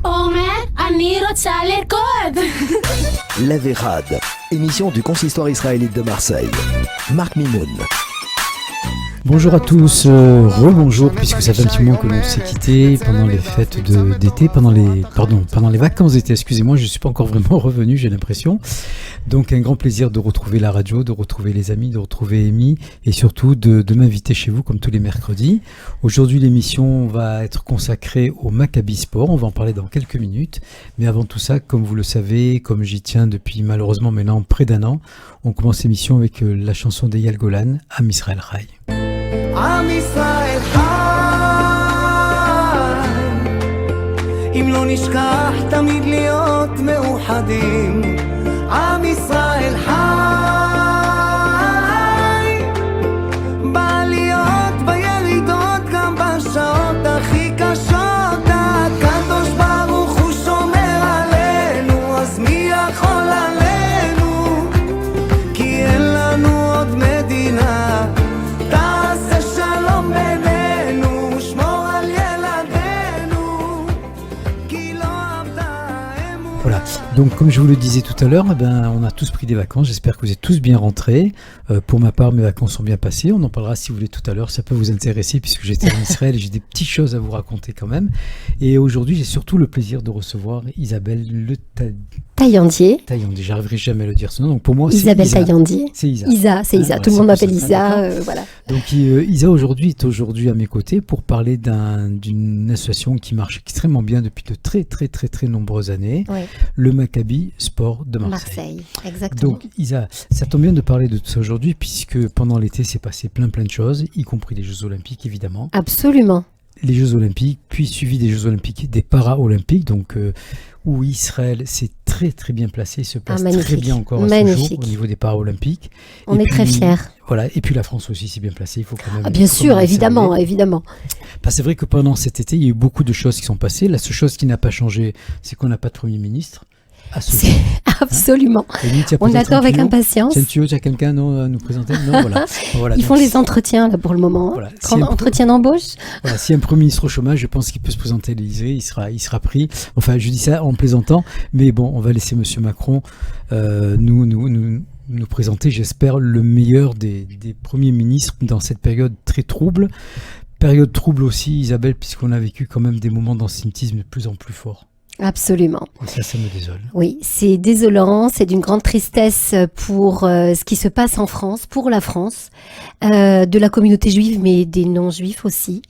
Omer, אני רוצה לרקוד. La Vérade, émission du Consistoire israélite de Marseille. Marc Mimoun. Bonjour à tous, rebonjour, puisque ça fait un petit moment que l'on s'est quitté pendant les fêtes d'été, pendant les vacances d'été, excusez-moi, je ne suis pas encore vraiment revenu, j'ai l'impression. Donc un grand plaisir de retrouver la radio, de retrouver les amis, de retrouver Amy et surtout de m'inviter chez vous comme tous les mercredis. Aujourd'hui l'émission va être consacrée au Maccabi Sport, on va en parler dans quelques minutes. Mais avant tout ça, comme vous le savez, comme j'y tiens depuis malheureusement maintenant près d'un an, on commence l'émission avec la chanson d'Eyal Golan, Am Israël Chai. עם ישראל חי, אם לא נשכח תמיד להיות מאוחדים. עם ישראל חי, בעליות בירידות גם בשעות הכי קשות. הקדוש ברוך הוא שומר עלינו, אז מי יכול עלינו? כי אין לנו עוד מדינה. Voilà, donc comme je vous le disais tout à l'heure, on a tous pris des vacances, j'espère que vous êtes tous bien rentrés. Pour ma part, mes vacances sont bien passées, on en parlera si vous voulez tout à l'heure, ça peut vous intéresser puisque j'étais en Israël et j'ai des petites choses à vous raconter quand même. Et aujourd'hui, j'ai surtout le plaisir de recevoir Isabelle Le Taillandier. Taillandier, j'arriverai jamais à le dire ce nom, donc pour moi Isabelle c'est Isa. Taillandier. C'est Isa. Isa, c'est Isa, tout le monde m'appelle Isa, voilà. Donc Isa est aujourd'hui à mes côtés pour parler d'une association qui marche extrêmement bien depuis de très très très très nombreuses années, oui. Le Maccabi Sport de Marseille. Exactement. Donc Isa, ça tombe bien de parler de tout ça aujourd'hui puisque pendant l'été s'est passé plein de choses, y compris les Jeux Olympiques évidemment. Absolument. Les Jeux Olympiques, puis suivi des Jeux Olympiques, des Para-Olympiques, donc où Israël s'est très très bien placé, se place très bien encore à ce jour au niveau des Para-Olympiques. On est très fiers. Voilà, et puis la France aussi s'est bien placée, il faut quand même... bien sûr, évidemment. C'est vrai que pendant cet été, il y a eu beaucoup de choses qui sont passées. La seule chose qui n'a pas changé, c'est qu'on n'a pas de Premier ministre. Absolument. On attend avec impatience. Tu as quelqu'un à nous présenter? Non, voilà. Ils font les entretiens là pour le moment. Voilà. Entretien d'embauche. Voilà, si un Premier ministre au chômage, je pense qu'il peut se présenter à l'Élysée, il sera pris. Enfin, je dis ça en plaisantant, mais bon, on va laisser Monsieur Macron nous présenter, j'espère, le meilleur des premiers ministres dans cette période très trouble. Période trouble aussi, Isabelle, puisqu'on a vécu quand même des moments d'antisémitisme de plus en plus forts. Absolument. Et ça me désole. Oui, c'est désolant, c'est d'une grande tristesse pour ce qui se passe en France, pour la France, de la communauté juive, mais des non-juifs aussi.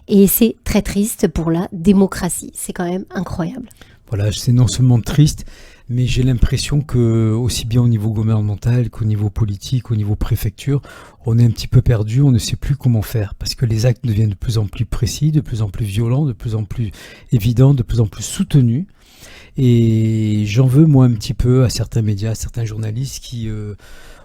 Et c'est très triste pour la démocratie. C'est quand même incroyable. Voilà, c'est non seulement triste, mais j'ai l'impression que aussi bien au niveau gouvernemental qu'au niveau politique, au niveau préfecture, on est un petit peu perdu, on ne sait plus comment faire parce que les actes deviennent de plus en plus précis, de plus en plus violents, de plus en plus évidents, de plus en plus soutenus. Et j'en veux moi un petit peu à certains médias, à certains journalistes qui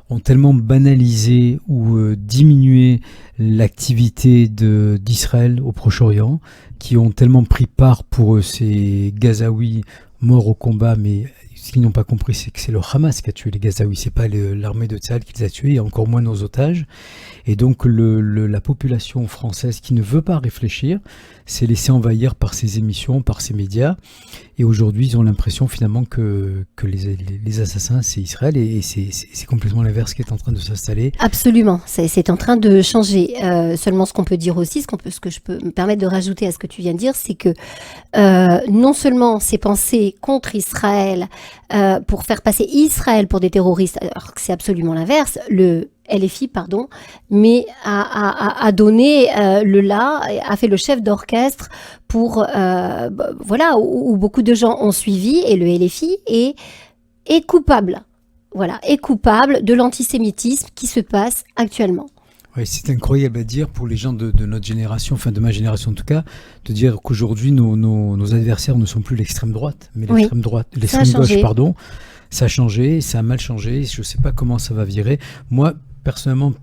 ont tellement banalisé ou diminué l'activité d'Israël au Proche-Orient, qui ont tellement pris part pour ces Gazaouis morts au combat, mais ce qu'ils n'ont pas compris, c'est que c'est le Hamas qui a tué les Gazaouis, c'est pas l'armée de Tsahal qui les a tués, et encore moins nos otages. Et donc la population française qui ne veut pas réfléchir s'est laissée envahir par ces émissions, par ces médias. Et aujourd'hui, ils ont l'impression finalement que les assassins, c'est Israël, et c'est complètement l'inverse qui est en train de s'installer. Absolument, c'est en train de changer. Seulement, ce qu'on peut dire aussi, ce que je peux me permettre de rajouter à ce que tu viens de dire, c'est que non seulement c'est pensé contre Israël, pour faire passer Israël pour des terroristes, alors que c'est absolument l'inverse, le LFI, mais a donné a fait le chef d'orchestre pour, où beaucoup de gens ont suivi, et le LFI est coupable. Voilà, est coupable de l'antisémitisme qui se passe actuellement. Oui, c'est incroyable à dire pour les gens de notre génération, enfin de ma génération en tout cas, de dire qu'aujourd'hui nos adversaires ne sont plus l'extrême droite, mais l'extrême gauche, pardon. Ça a changé, ça a mal changé, je ne sais pas comment ça va virer. Moi, personnellement,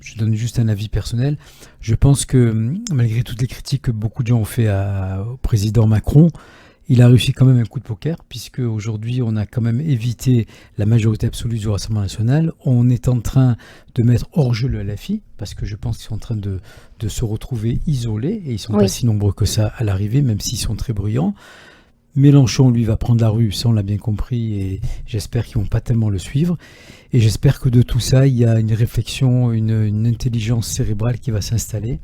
je donne juste un avis personnel, je pense que malgré toutes les critiques que beaucoup de gens ont fait au président Macron, il a réussi quand même un coup de poker, puisque aujourd'hui on a quand même évité la majorité absolue du Rassemblement national. On est en train de mettre hors jeu le LFI, parce que je pense qu'ils sont en train de se retrouver isolés, et ils ne sont pas si nombreux que ça à l'arrivée, même s'ils sont très bruyants. Mélenchon, lui, va prendre la rue, ça on l'a bien compris, et j'espère qu'ils vont pas tellement le suivre. Et j'espère que de tout ça, il y a une réflexion, une intelligence cérébrale qui va s'installer,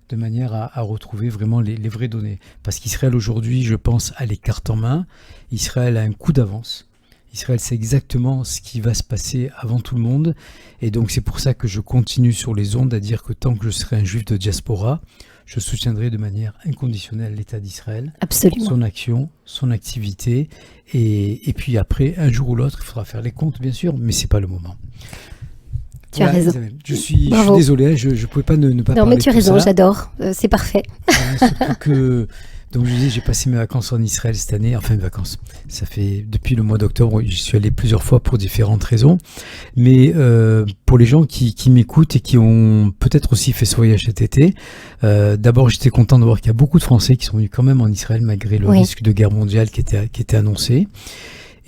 de manière à retrouver vraiment les vraies données. Parce qu'Israël aujourd'hui, je pense, a les cartes en main. Israël a un coup d'avance. Israël sait exactement ce qui va se passer avant tout le monde. Et donc c'est pour ça que je continue sur les ondes à dire que tant que je serai un juif de diaspora, je soutiendrai de manière inconditionnelle l'État d'Israël, Absolument. son action, son activité. Et puis après, un jour ou l'autre, il faudra faire les comptes, bien sûr, mais ce n'est pas le moment. Tu as raison. Isabelle, je suis Bravo. désolé, je ne pouvais pas ne pas Non, parler mais tu as de tout raison, ça. j'adore. C'est parfait. Surtout que, donc je disais, j'ai passé mes vacances en Israël cette année, enfin mes vacances. Ça fait depuis le mois d'octobre, j'y suis allé plusieurs fois pour différentes raisons. Mais pour les gens qui m'écoutent et qui ont peut-être aussi fait ce voyage cet été, d'abord j'étais content de voir qu'il y a beaucoup de Français qui sont venus quand même en Israël malgré le risque de guerre mondiale qui était annoncé.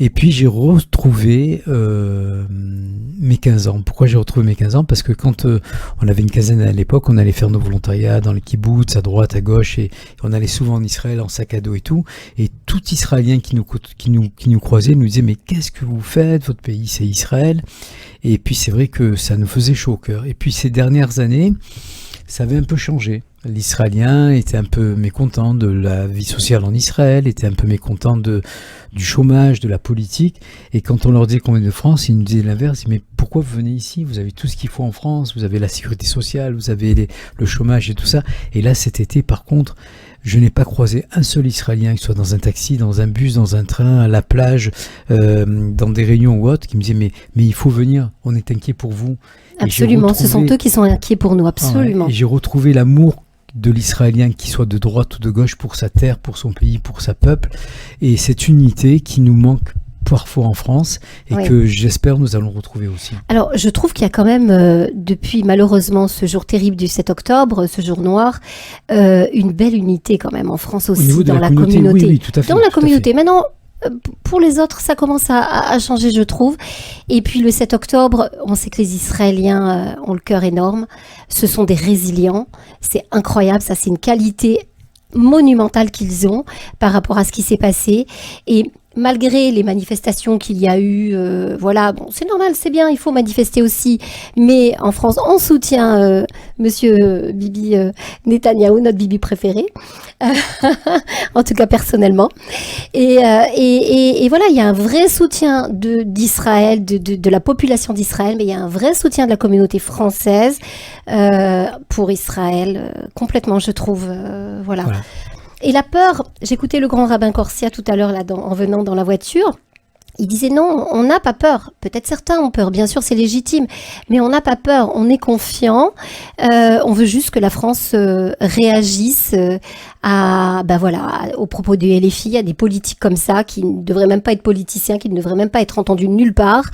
Et puis j'ai retrouvé mes 15 ans. Pourquoi j'ai retrouvé mes 15 ans ? Parce que quand on avait une quinzaine à l'époque, on allait faire nos volontariats dans les kibboutz, à droite, à gauche, et on allait souvent en Israël en sac à dos et tout. Et tout Israélien qui nous croisait nous disait « Mais qu'est-ce que vous faites ? Votre pays, c'est Israël ». Et puis c'est vrai que ça nous faisait chaud au cœur. Et puis ces dernières années, ça avait un peu changé. L'Israélien était un peu mécontent de la vie sociale en Israël, était un peu mécontent du chômage, de la politique. Et quand on leur disait qu'on est de France, ils nous disaient l'inverse. Mais pourquoi vous venez ici ? Vous avez tout ce qu'il faut en France, vous avez la sécurité sociale, vous avez le chômage et tout ça. Et là, cet été, par contre, je n'ai pas croisé un seul Israélien, qui soit dans un taxi, dans un bus, dans un train, à la plage, dans des réunions ou autres, qui me disait mais il faut venir, on est inquiet pour vous. Absolument, ce sont eux qui sont inquiets pour nous, absolument. Et j'ai retrouvé l'amour de l'Israélien, qui soit de droite ou de gauche, pour sa terre, pour son pays, pour sa peuple. Et cette unité qui nous manque parfois en France et que j'espère nous allons retrouver aussi. Alors, je trouve qu'il y a quand même, depuis malheureusement ce jour terrible du 7 octobre, ce jour noir, une belle unité quand même en France aussi, dans la communauté. Oui, tout à fait. Dans la communauté. Maintenant, pour les autres, ça commence à changer, je trouve. Et puis le 7 octobre, on sait que les Israéliens ont le cœur énorme. Ce sont des résilients. C'est incroyable, ça c'est une qualité monumentale qu'ils ont par rapport à ce qui s'est passé. Et malgré les manifestations qu'il y a eu, voilà, bon, c'est normal, c'est bien, il faut manifester aussi. Mais en France, on soutient Monsieur Bibi Netanyahou, notre Bibi préféré, en tout cas personnellement. Et voilà, il y a un vrai soutien d'Israël, de la population d'Israël, mais il y a un vrai soutien de la communauté française pour Israël, complètement, je trouve. Voilà. Et la peur, j'écoutais le grand rabbin Corsia tout à l'heure là, en venant dans la voiture, il disait non, on n'a pas peur. Peut-être certains ont peur, bien sûr c'est légitime, mais on n'a pas peur, on est confiant. On veut juste que la France réagisse au propos du LFI, à des politiques comme ça qui ne devraient même pas être politiciens, qui ne devraient même pas être entendus nulle part.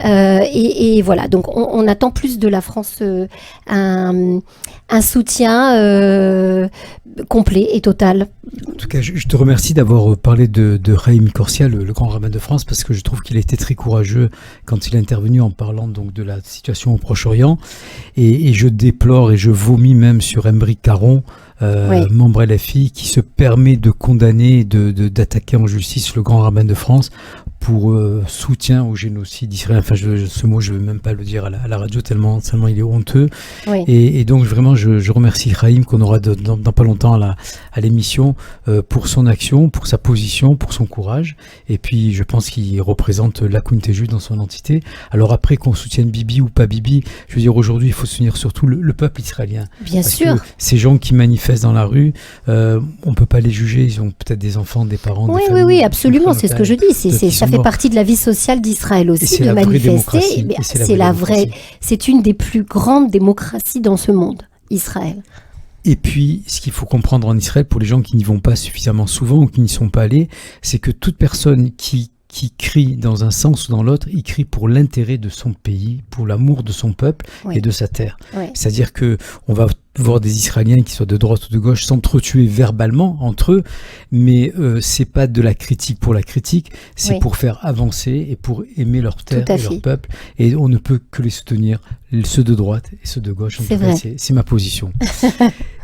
Et voilà, donc on attend plus de la France un soutien complet et total. En tout cas, je te remercie d'avoir parlé de Haïm Corsia, le grand rabbin de France, parce que je trouve qu'il a été très courageux quand il est intervenu en parlant donc de la situation au Proche-Orient. Et je déplore et je vomis même sur Emeric Caron, membre LFI, qui se permet de condamner, d'attaquer en justice le grand rabbin de France pour soutien au génocide israélien. Enfin, ce mot, je ne veux même pas le dire à la radio, tellement il est honteux. Oui. Et donc, vraiment, je remercie Haïm, qu'on aura dans pas longtemps à l'émission, pour son action, pour sa position, pour son courage. Et puis, je pense qu'il représente la communauté juive dans son entité. Alors après, qu'on soutienne Bibi ou pas Bibi, je veux dire, aujourd'hui, il faut soutenir surtout le peuple israélien. Bien sûr. Que ces gens qui manifestent dans la rue, on ne peut pas les juger. Ils ont peut-être des enfants, des parents, des familles. Oui, absolument. C'est ce que je dis. Ça fait partie de la vie sociale d'Israël aussi, de manifester. C'est une des plus grandes démocraties dans ce monde, Israël. Et puis, ce qu'il faut comprendre en Israël, pour les gens qui n'y vont pas suffisamment souvent ou qui n'y sont pas allés, c'est que toute personne qui crie dans un sens ou dans l'autre, il crie pour l'intérêt de son pays, pour l'amour de son peuple et de sa terre. Oui. C'est-à-dire que on va voir des Israéliens qui soient de droite ou de gauche s'entretuer verbalement entre eux, mais c'est pas de la critique pour la critique, c'est pour faire avancer et pour aimer leur terre et leur peuple. Et on ne peut que les soutenir, ceux de droite et ceux de gauche. C'est ma position.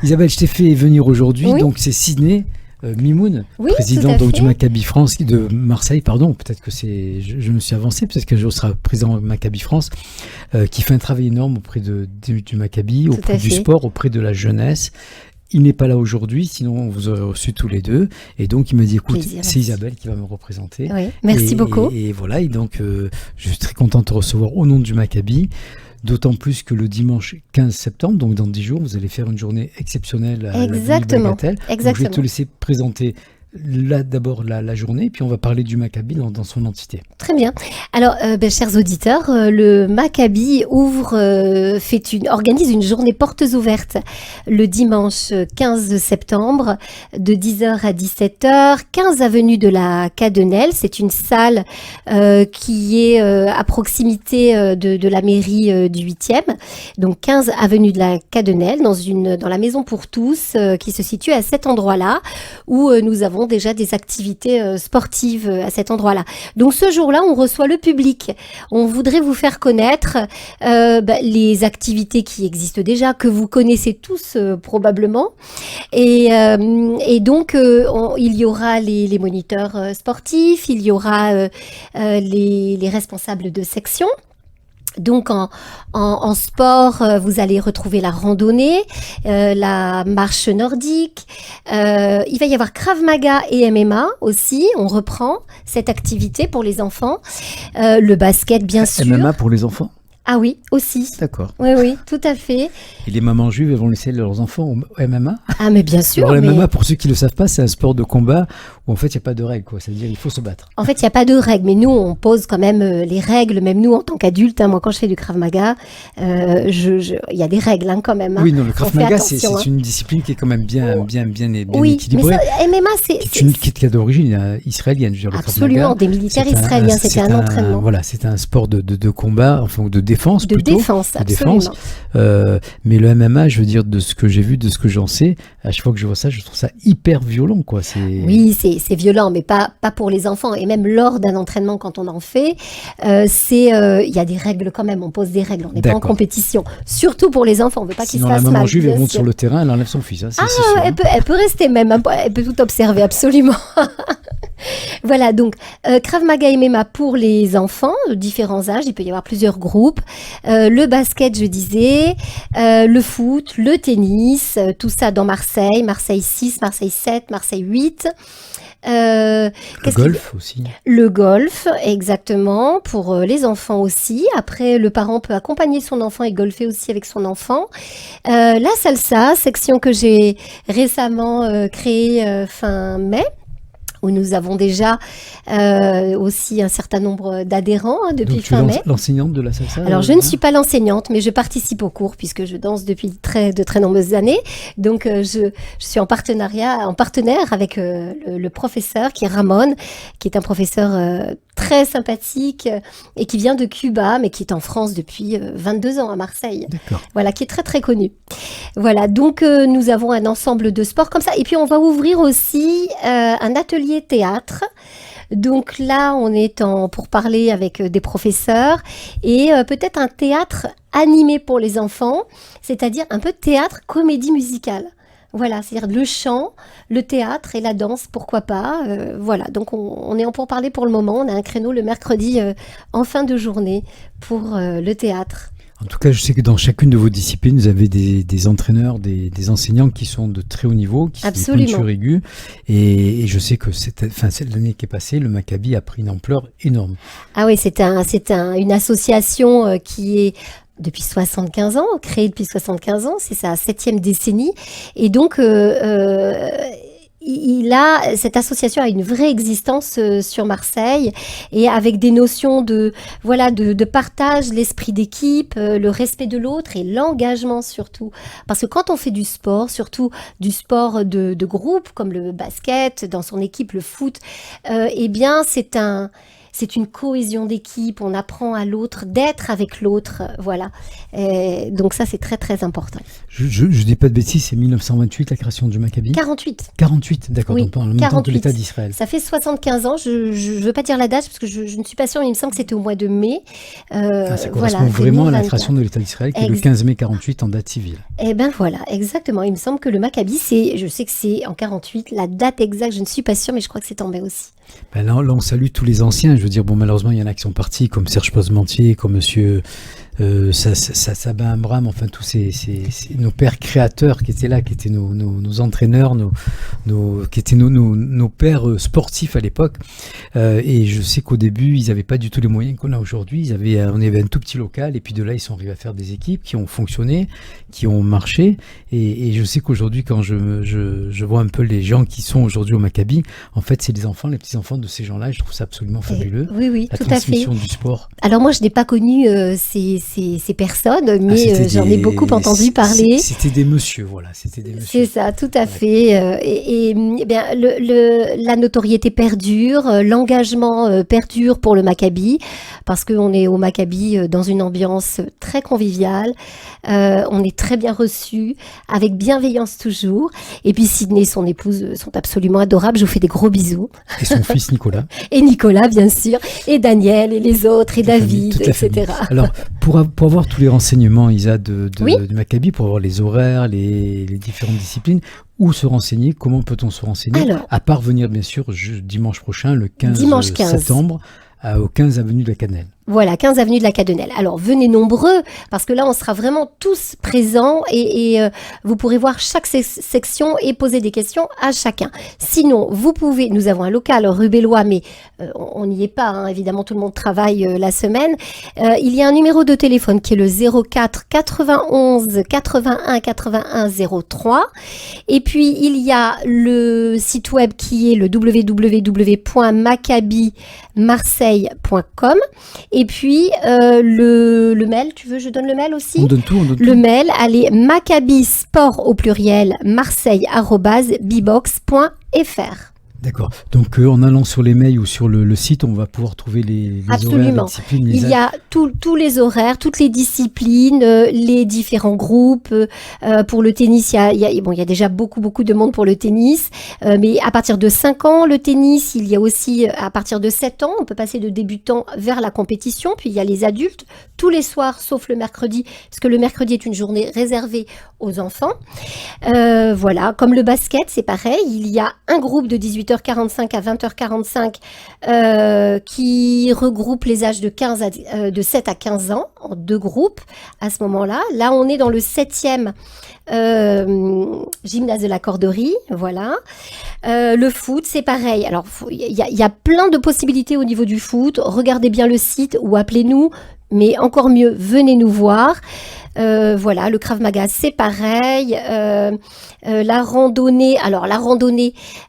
Isabelle, je t'ai fait venir aujourd'hui, donc c'est Sydney. Mimoun, Oui, président tout à donc, fait. du Maccabi France, de Marseille, pardon, peut-être que je me suis avancé, peut-être qu'un jour sera président du Maccabi France, qui fait un travail énorme auprès du Maccabi, Tout auprès à du fait. sport, auprès de la jeunesse. Il n'est pas là aujourd'hui, sinon on vous aurait reçu tous les deux. Et donc il m'a dit, écoute, Plaisir, c'est merci. Isabelle qui va me représenter. Oui, merci Et- beaucoup. Et voilà, et donc je suis très content de te recevoir au nom du Maccabi. D'autant plus que le dimanche 15 septembre, donc dans 10 jours, vous allez faire une journée exceptionnelle à Exactement, la Bagatelle. Donc, je vais exactement. te laisser présenter là d'abord la journée, puis on va parler du Maccabi dans son entité. Très bien. Alors, chers auditeurs, le Maccabi organise une journée portes ouvertes le dimanche 15 septembre de 10h à 17h, 15 avenue de la Cadenelle. C'est une salle qui est à proximité de la mairie du 8e. Donc 15 avenue de la Cadenelle, dans la maison pour tous qui se situe à cet endroit-là où nous avons déjà des activités sportives à cet endroit-là. Donc ce jour-là, on reçoit le public. On voudrait vous faire connaître les activités qui existent déjà, que vous connaissez tous probablement. Et donc, il y aura les moniteurs sportifs, il y aura les responsables de section. Donc en sport, vous allez retrouver la randonnée, la marche nordique. Il va y avoir Krav Maga et MMA aussi. On reprend cette activité pour les enfants. Le basket, bien sûr. MMA pour les enfants. Ah oui, aussi. D'accord. Oui, oui, tout à fait. Et les mamans juives, elles vont laisser leurs enfants au MMA. Ah, mais bien sûr. Alors, le mais MMA, pour ceux qui ne le savent pas, c'est un sport de combat où en fait, il n'y a pas de règles, quoi. C'est-à-dire il faut se battre. en fait, il n'y a pas de règles, mais nous, on pose quand même les règles, même nous, en tant qu'adultes. Moi, quand je fais du Krav Maga, il y a des règles quand même. Oui, non, le Krav On fait Maga, c'est attention, une discipline qui est quand même bien Oui, équilibrée. mais ça, MMA, Qui est d'origine israélienne. Je veux dire, le Krav absolument, Maga, des militaires c'est israéliens, c'était un entraînement. Voilà, c'est un sport de combat, enfin, ou de défense De plutôt. défense, de absolument. défense. Mais le MMA, je veux dire, de ce que j'ai vu, de ce que j'en sais, à chaque fois que je vois ça, je trouve ça hyper violent, quoi. Oui, c'est violent, mais pas pour les enfants. Et même lors d'un entraînement, quand on en fait, il y a des règles quand même. On pose des règles. On n'est pas en D'accord. compétition. Surtout pour les enfants. On ne veut pas qu'ils se Sinon, la fassent maman mal. juive, elle bien monte sûr. sur le terrain, elle enlève son fils. Hein, c'est sûr, hein. Elle peut rester même. Elle peut tout observer, absolument. Voilà, donc Krav Maga et MMA pour les enfants de différents âges. Il peut y avoir plusieurs groupes. Le basket, je disais, le foot, le tennis, tout ça dans Marseille. Marseille 6, Marseille 7, Marseille 8. Le Qu'est-ce qu'il- golf aussi. Le golf, exactement, pour les enfants aussi. Après, le parent peut accompagner son enfant et golfer aussi avec son enfant. La salsa, section que j'ai récemment créée fin mai, où nous avons déjà aussi un certain nombre d'adhérents depuis Donc, tu es fin mai. l'enseignante de la salsa. Alors, je ne suis pas l'enseignante, mais je participe aux cours puisque je danse depuis de très nombreuses années. Donc, je suis en partenariat, en partenaire avec le professeur qui est Ramon, qui est un professeur très sympathique et qui vient de Cuba, mais qui est en France depuis 22 ans à Marseille. D'accord. Voilà, qui est très très connu. Voilà, donc nous avons un ensemble de sports comme ça. Et puis on va ouvrir aussi un atelier théâtre. Donc là, on est pour parler avec des professeurs et peut-être un théâtre animé pour les enfants, c'est-à-dire un peu de théâtre comédie musicale. Voilà, c'est-à-dire le chant, le théâtre et la danse, pourquoi pas. Voilà, donc on est en pourparlers pour le moment. On a un créneau le mercredi en fin de journée pour le théâtre. En tout cas, je sais que dans chacune de vos disciplines, vous avez des entraîneurs, des enseignants qui sont de très haut niveau, qui sont des Absolument. pointures aiguës. Et je sais que l'année qui est passée, le Maccabi a pris une ampleur énorme. Ah oui, c'est une association qui est depuis 75 ans, créée depuis 75 ans, c'est sa 7e décennie. Et donc, cette association a une vraie existence sur Marseille et avec des notions de partage, l'esprit d'équipe, le respect de l'autre et l'engagement surtout. Parce que quand on fait du sport, surtout du sport de groupe comme le basket, dans son équipe, le foot, eh bien c'est une cohésion d'équipe, on apprend à l'autre, d'être avec l'autre, voilà. Et donc ça, c'est très très important. Je dis pas de bêtises, c'est 1928 la création du Maccabi. 48. 48, d'accord, Oui, donc en même temps que 48. l'État d'Israël. Ça fait 75 ans, je veux pas dire la date parce que je ne suis pas sûre, mais il me semble que c'était au mois de mai. Ça correspond vraiment à la création de l'État d'Israël, qui est le 15 mai 48 en date civile. Eh ben voilà, exactement. Il me semble que le Maccabi, je sais que c'est en 48, la date exacte, je ne suis pas sûre, mais je crois que c'est en mai aussi. Ben là, on salue tous les anciens. Je veux dire, bon, malheureusement, il y en a qui sont partis, comme Serge Posmentier, comme monsieur Sabin Amram, enfin, tous nos pères créateurs qui étaient là, qui étaient nos entraîneurs, qui étaient nos pères sportifs à l'époque. Et je sais qu'au début, ils n'avaient pas du tout les moyens qu'on a aujourd'hui. On avait un tout petit local, et puis de là, ils sont arrivés à faire des équipes qui ont fonctionné, qui ont marché. Et je sais qu'aujourd'hui, quand je vois un peu les gens qui sont aujourd'hui au Maccabi, en fait, c'est les petits-enfants de ces gens-là, et je trouve ça absolument fabuleux. Oui, la tout à fait. La transmission du sport. Alors moi, je n'ai pas connu ces personnes, mais j'en ai beaucoup entendu parler. C'était des messieurs, voilà. C'était des messieurs. C'est ça, tout à fait. Et bien, la notoriété perdure, l'engagement perdure pour le Maccabi, parce qu'on est au Maccabi dans une ambiance très conviviale. On est très bien reçus, avec bienveillance toujours. Et puis Sydney et son épouse sont absolument adorables. Je vous fais des gros bisous. Et son fils Nicolas. Et Nicolas, bien sûr. Et Daniel, et les autres, et David, etc. Alors, pour avoir tous les renseignements, Isa, du Maccabi, pour avoir les horaires, les différentes disciplines, où se renseigner, comment peut-on se renseigner? Alors, à part venir, bien sûr, dimanche prochain, le 15 septembre, au 15 avenue de la Cannelle. Voilà, 15 avenue de la Cadenelle. Alors, venez nombreux, parce que là, on sera vraiment tous présents et vous pourrez voir chaque section et poser des questions à chacun. Sinon, nous avons un local rue Bellois, mais on n'y est pas, hein, évidemment, tout le monde travaille la semaine. Il y a un numéro de téléphone qui est le 04 91 81 81 03. Et puis, il y a le site web qui est le www.maccabimarseille.com. Et puis, le mail, tu veux, je donne le mail aussi? On donne tout. Le mail, allez, maccabisport au pluriel, marseille@bibox.fr. D'accord. Donc, en allant sur les mails ou sur le site, on va pouvoir trouver les horaires, les disciplines. Il y a tous les horaires, toutes les disciplines, les différents groupes. Pour le tennis, il y a déjà beaucoup de monde pour le tennis. Mais à partir de 5 ans, le tennis, il y a aussi à partir de 7 ans, on peut passer de débutant vers la compétition. Puis il y a les adultes, tous les soirs, sauf le mercredi, parce que le mercredi est une journée réservée aux enfants. Voilà, comme le basket, c'est pareil. Il y a un groupe de 18h45 à 20h45 qui regroupe les âges de 7 à 15 ans en 2 groupes à ce moment-là. Là, on est dans le 7e gymnase de la Corderie, voilà. Le foot, c'est pareil. Alors, il y a plein de possibilités au niveau du foot. Regardez bien le site ou appelez-nous. Mais encore mieux, venez nous voir. Voilà, le Krav Maga, c'est pareil. La randonnée,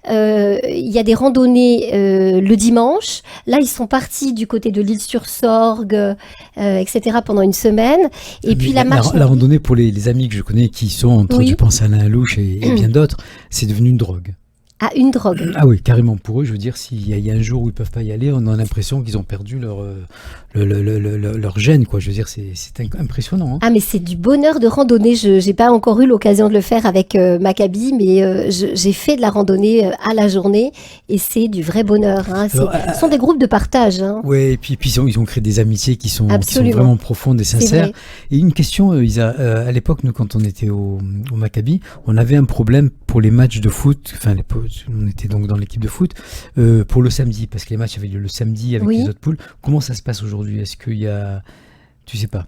il y a des randonnées le dimanche. Là, ils sont partis du côté de l'Île-sur-Sorgue, etc. pendant une semaine. Et puis la marche... La randonnée, pour les amis que je connais qui sont entre, je pense à Alain Alouche et bien d'autres, c'est devenu une drogue. Ah, une drogue. Ah oui, carrément pour eux. Je veux dire, s'il y a un jour où ils peuvent pas y aller, on a l'impression qu'ils ont perdu leur gène, quoi. Je veux dire, c'est impressionnant. Hein. Ah, mais c'est du bonheur de randonnée. Je n'ai pas encore eu l'occasion de le faire avec Maccabi, mais j'ai fait de la randonnée à la journée et c'est du vrai bonheur. Hein. Ce sont des groupes de partage. Hein. Oui, et puis ils ont créé des amitiés qui sont vraiment profondes et sincères. Et une question, Isa, à l'époque, nous, quand on était au Maccabi, on avait un problème pour les matchs de foot, enfin, on était donc dans l'équipe de foot, pour le samedi, parce que les matchs avaient lieu le samedi avec les autres poules. Comment ça se passe aujourd'hui? Est-ce qu'il y a... Tu sais pas.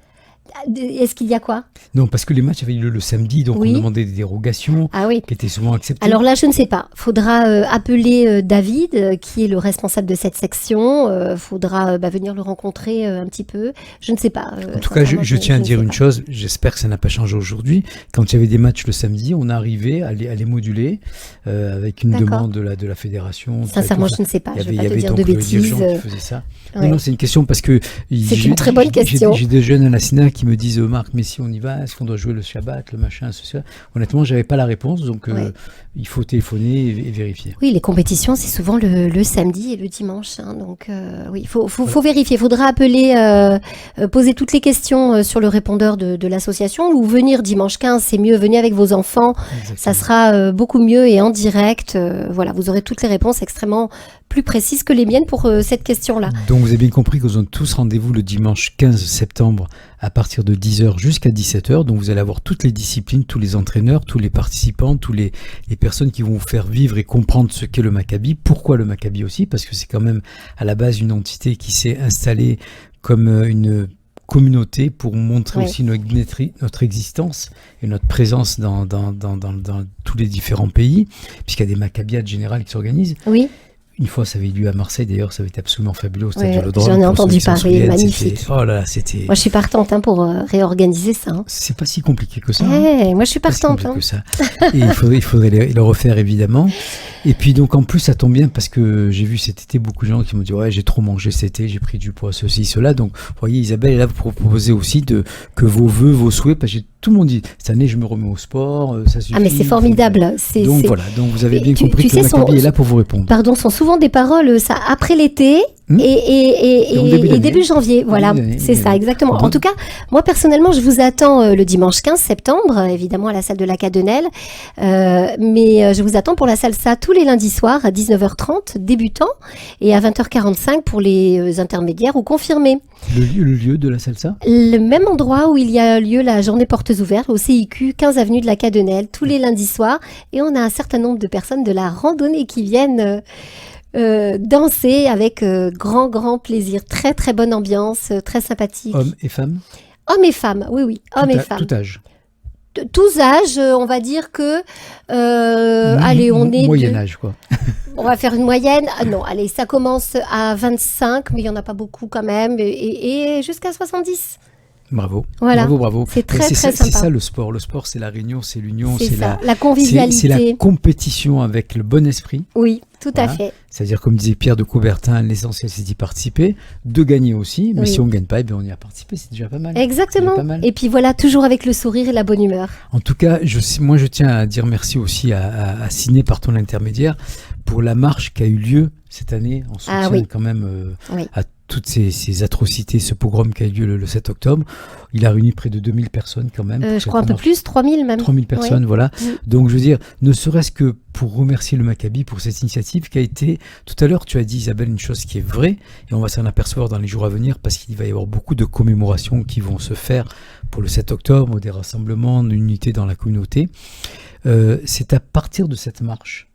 Est-ce qu'il y a quoi? Non, parce que les matchs avaient lieu le samedi, donc on demandait des dérogations qui étaient souvent acceptées. Alors là, je ne sais pas. Faudra appeler David, qui est le responsable de cette section. Faudra venir le rencontrer un petit peu. Je ne sais pas. En tout cas, je tiens à dire une chose. J'espère que ça n'a pas changé aujourd'hui. Quand il y avait des matchs le samedi, on arrivait à les moduler avec une demande de la fédération. Sincèrement, je ne sais pas. Je ne vais pas te dire de bêtises. Il y avait des gens qui faisaient ça. Non, c'est une question parce que... C'est une très bonne question. J'ai des jeunes à la SINA qui me disent Marc, mais si on y va, est-ce qu'on doit jouer le Shabbat, le machin, ceci. Honnêtement, j'avais pas la réponse, donc il faut téléphoner et vérifier. Oui, les compétitions, c'est souvent le samedi et le dimanche. Hein, donc oui, il faut vérifier. Il faudra appeler, poser toutes les questions sur le répondeur de l'association ou venir dimanche 15, c'est mieux. Venez avec vos enfants, Exactement. ça sera beaucoup mieux et en direct. Voilà, vous aurez toutes les réponses extrêmement plus précises que les miennes pour cette question-là. Donc vous avez bien compris qu'ils ont tous rendez-vous le dimanche 15 septembre à partir de 10h jusqu'à 17h. Donc vous allez avoir toutes les disciplines, tous les entraîneurs, tous les participants, tous les personnes qui vont vous faire vivre et comprendre ce qu'est le Maccabi. Pourquoi le Maccabi aussi? Parce que c'est quand même à la base une entité qui s'est installée comme une communauté pour montrer aussi notre existence et notre présence dans tous les différents pays, puisqu'il y a des Maccabiades générales qui s'organisent. Oui. Une fois, ça avait eu lieu à Marseille, d'ailleurs, ça avait été absolument fabuleux au Stade Ouais, Vélodrome. j'en ai entendu parler, magnifique. Oh là là, c'était... Moi, je suis partante pour réorganiser ça. Hein. C'est pas si compliqué que ça. Moi, je suis Pas si partante. compliqué que ça. Et il faudrait le refaire, évidemment. Et puis, donc, en plus, ça tombe bien parce que j'ai vu cet été beaucoup de gens qui m'ont dit « Ouais, j'ai trop mangé cet été, j'ai pris du poids, ceci, cela. » Donc, vous voyez, Isabelle est là pour proposer aussi que vos vœux, vos souhaits, parce que tout le monde dit « Cette année, je me remets au sport, ça suffit. » Ah, mais c'est formidable. Donc, voilà. Donc, vous avez bien compris que sais, le Maccabi est là pour vous répondre. Pardon, sont souvent des paroles, ça, après l'été et début janvier. Voilà, c'est ça, exactement. En tout cas, moi, personnellement, je vous attends le dimanche 15 septembre, évidemment, à la salle de la Cadenelle. Mais je vous attends pour la salsa tous les lundis soirs à 19h30, débutants, et à 20h45 pour les intermédiaires ou confirmés. Le lieu de la salsa? Le même endroit où il y a lieu la journée portes ouvertes, au CIQ, 15 avenue de la Cadenelle, tous les lundis soirs. Et on a un certain nombre de personnes de la randonnée qui viennent danser avec grand plaisir. Très, très bonne ambiance, très sympathique. Hommes et femmes? Hommes et femmes, oui, hommes et femmes. Tout âge? Tous âges, on va dire que... allez, on est... Moyen âge, quoi. On va faire une moyenne. Ah non, allez, ça commence à 25, mais il n'y en a pas beaucoup quand même, et jusqu'à 70. Bravo. Voilà. Bravo. C'est très sympa. C'est ça le sport. Le sport, c'est la réunion, c'est l'union, c'est la convivialité. C'est la compétition avec le bon esprit. Oui, tout à fait. C'est-à-dire, comme disait Pierre de Coubertin, l'essentiel, c'est d'y participer, de gagner aussi. Mais si on ne gagne pas, eh bien, on y a participé, c'est déjà pas mal. Exactement. Et puis voilà, toujours avec le sourire et la bonne humeur. En tout cas, moi, je tiens à dire merci aussi à Ciné, par ton intermédiaire, pour la marche qui a eu lieu cette année, en soutien quand même à toutes ces atrocités, ce pogrom qui a eu lieu le 7 octobre. Il a réuni près de 2000 personnes quand même. Je crois un peu plus, 3000 même. 3000 personnes, voilà. Donc je veux dire, ne serait-ce que pour remercier le Maccabi pour cette initiative qui a été... Tout à l'heure, tu as dit, Isabelle, une chose qui est vraie, et on va s'en apercevoir dans les jours à venir, parce qu'il va y avoir beaucoup de commémorations qui vont se faire pour le 7 octobre, des rassemblements, d'unité dans la communauté. C'est à partir de cette marche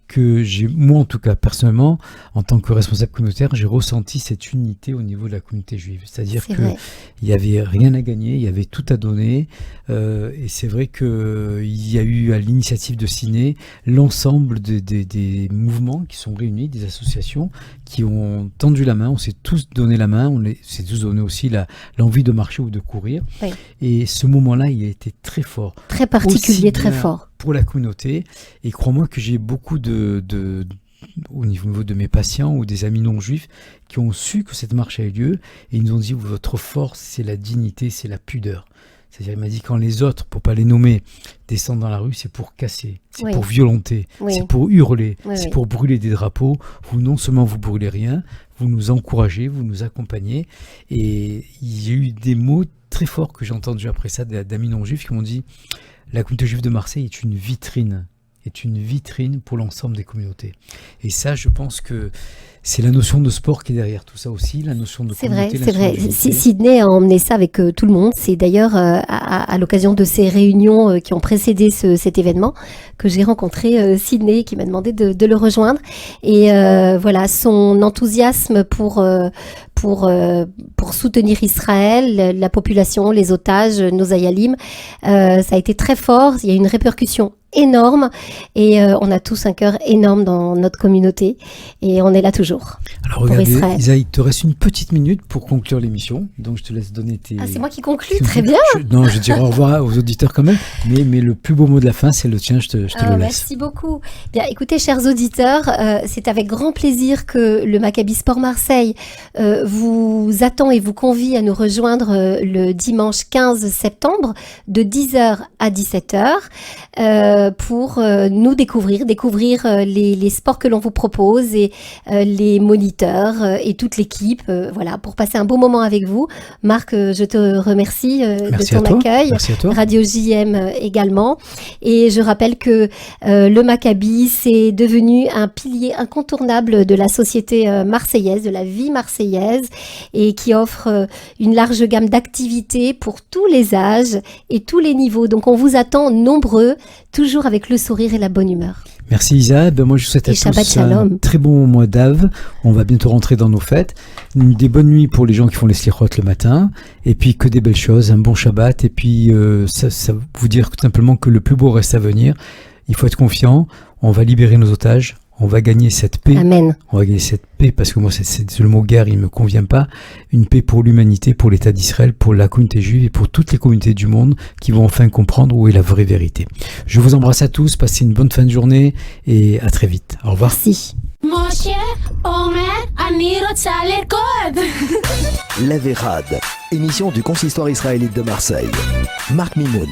que moi en tout cas personnellement, en tant que responsable communautaire, j'ai ressenti cette unité au niveau de la communauté juive. C'est-à-dire qu'il n'y avait rien à gagner, il y avait tout à donner. Et c'est vrai qu'il y a eu à l'initiative de Ciné l'ensemble des mouvements qui sont réunis, des associations qui ont tendu la main, on s'est tous donné la main, on s'est tous donné aussi l'envie de marcher ou de courir. Oui. Et ce moment-là, il a été très fort. Très particulier, très fort. Pour la communauté, et crois-moi que j'ai beaucoup au niveau de mes patients ou des amis non juifs qui ont su que cette marche a eu lieu et ils nous ont dit votre force c'est la dignité, c'est la pudeur. C'est-à-dire il m'a dit quand les autres, pour pas les nommer, descendent dans la rue, c'est pour casser, c'est pour violenter, c'est pour hurler, c'est pour brûler des drapeaux. Vous non seulement vous brûlez rien, vous nous encouragez, vous nous accompagnez. Et il y a eu des mots très forts que j'ai entendus après ça d'amis non juifs qui m'ont dit la communauté juive de Marseille est une vitrine pour l'ensemble des communautés. Et ça, je pense que c'est la notion de sport qui est derrière tout ça aussi, la notion de communauté. C'est vrai. Sidney a emmené ça avec tout le monde. C'est d'ailleurs à l'occasion de ces réunions qui ont précédé cet événement que j'ai rencontré Sidney qui m'a demandé de le rejoindre. Et voilà, son enthousiasme pour soutenir Israël, la population, les otages, nos hayalim, ça a été très fort. Il y a une répercussion énorme et on a tous un cœur énorme dans notre communauté et on est là toujours. Alors pour regardez, Israël. Isa, il te reste une petite minute pour conclure l'émission, donc je te laisse donner tes... Ah, c'est moi qui conclue, très bien. Non, je dirais au revoir aux auditeurs quand même, mais le plus beau mot de la fin, c'est le tien, je te le laisse. Merci beaucoup. Bien, écoutez, chers auditeurs, c'est avec grand plaisir que le Maccabi Sport Marseille vous attend et vous convie à nous rejoindre le dimanche 15 septembre de 10h à 17h pour nous découvrir les sports que l'on vous propose et les moniteurs et toute l'équipe, voilà, pour passer un beau moment avec vous. Marc, je te remercie de ton accueil. Merci à toi. Radio JM également. Et je rappelle que le Maccabi, c'est devenu un pilier incontournable de la société marseillaise, de la vie marseillaise, et qui offre une large gamme d'activités pour tous les âges et tous les niveaux. Donc on vous attend nombreux, toujours avec le sourire et la bonne humeur. Merci Isa, moi je vous souhaite à Et Shabbat tous Shalom. un très bon mois d'Av, on va bientôt rentrer dans nos fêtes, des bonnes nuits pour les gens qui font les slichot le matin, et puis que des belles choses, un bon Shabbat, et puis ça vous dire tout simplement que le plus beau reste à venir, il faut être confiant, on va libérer nos otages, on va gagner cette paix. Amen. On va gagner cette paix parce que moi, c'est le mot guerre, il me convient pas. Une paix pour l'humanité, pour l'État d'Israël, pour la communauté juive et pour toutes les communautés du monde qui vont enfin comprendre où est la vraie vérité. Je vous embrasse à tous, passez une bonne fin de journée et à très vite. Au revoir. Merci. משה אומר, אני רוצה לרקוד. Lève Erad, émission du consistoire israélite de Marseille. Marc Mimoun.